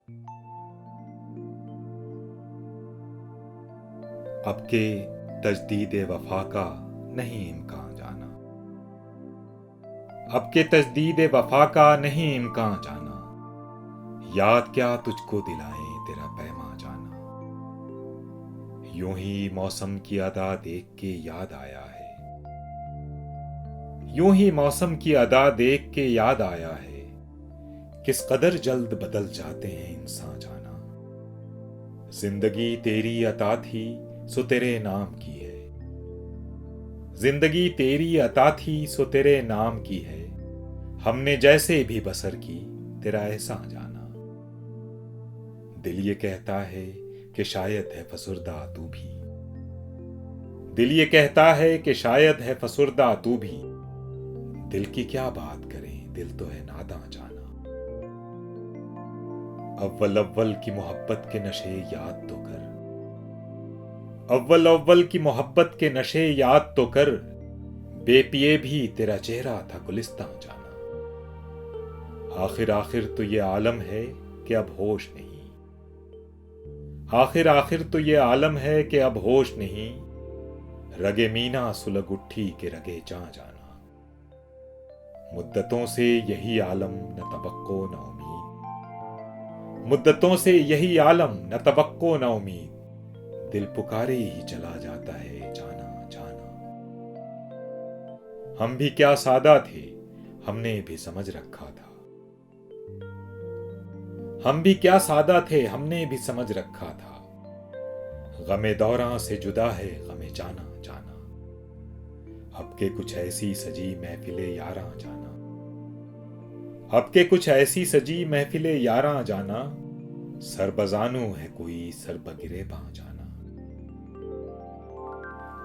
अब के तजदीद वफा का नहीं इम्कान जाना। अब के तजदीद वफा का नहीं इम्कान जाना। याद क्या तुझको दिलाएं तेरा पैमा जाना। यूं ही मौसम की अदा देख के याद आया है। यूं ही मौसम की अदा देख के याद आया है। किस कदर जल्द बदल जाते हैं इंसान जाना। जिंदगी तेरी अता थी सो तेरे नाम की है। जिंदगी तेरी अता थी सो तेरे नाम की है। हमने जैसे भी बसर की तेरा एहसान जाना। दिल ये कहता है कि शायद है फसुर्दा तू भी। दिल ये कहता है कि शायद है फसुर्दा तू भी। दिल की क्या बात करें, दिल तो है नादां जाना। अव्वल अव्वल की मोहब्बत के नशे याद तो कर। अव्वल अव्वल की मोहब्बत के नशे याद तो कर। बेपिए भी तेरा चेहरा था गुलिस्तां जाना। आखिर आखिर तो ये आलम है कि अब होश नहीं। आखिर आखिर तो ये आलम है कि अब होश नहीं। रगे मीना सुलग उठी के रगे जा जाना। मुद्दतों से यही आलम न तवक्को न उम्मीद। मुद्दतों से यही आलम न तवक्को न उम्मीद। दिल पुकारे ही चला जाता है जाना जाना। हम भी क्या सादा थे, हमने भी समझ रखा था। हम भी क्या सादा थे, हमने भी समझ रखा था। गमे दौरां से जुदा है गमे जाना जाना। अब के कुछ ऐसी सजी महफिले यारां जाना। अब के कुछ ऐसी सजी महफिले यारां जाना। सरबजानू है कोई सरबगिरे पा जाना।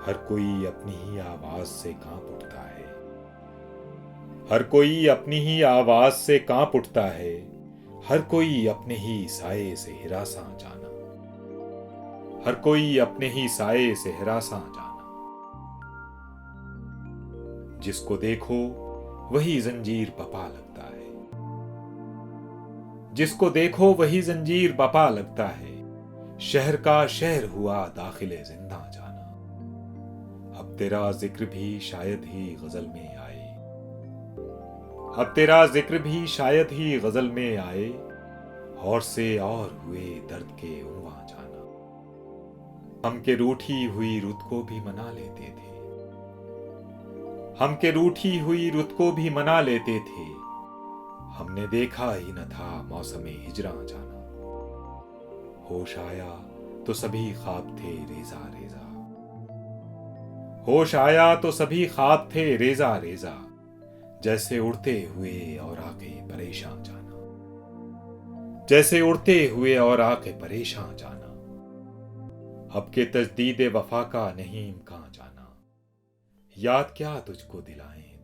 हर कोई अपनी ही आवाज से कांप उठता है। हर कोई अपनी ही आवाज से कांप उठता है। हर कोई अपने ही साये से हिरासा जाना। हर कोई अपने ही साये से हिरासा जाना। जिसको देखो वही जंजीर बपा लगता है। जिसको देखो वही जंजीर बपा लगता है। शहर का शहर हुआ दाखिले जिंदा जाना। अब तेरा जिक्र भी शायद ही गजल में आए। अब तेरा जिक्र भी शायद ही गजल में आए। और से और हुए दर्द के उन्वा जाना। हम के रूठी हुई रुत को भी मना लेते थे। हम के रूठी हुई रुत को भी मना लेते थे। हमने देखा ही न था मौसम हिजरा जाना। होश आया तो सभी ख्वाब थे रेजा रेजा। होश आया तो सभी ख्वाब थे रेजा रेजा। जैसे उड़ते हुए और आके परेशान जाना। जैसे उड़ते हुए और आके परेशान जाना। अब के तजदीद वफा का नहीं इम्कान जाना। याद क्या तुझको दिलाएं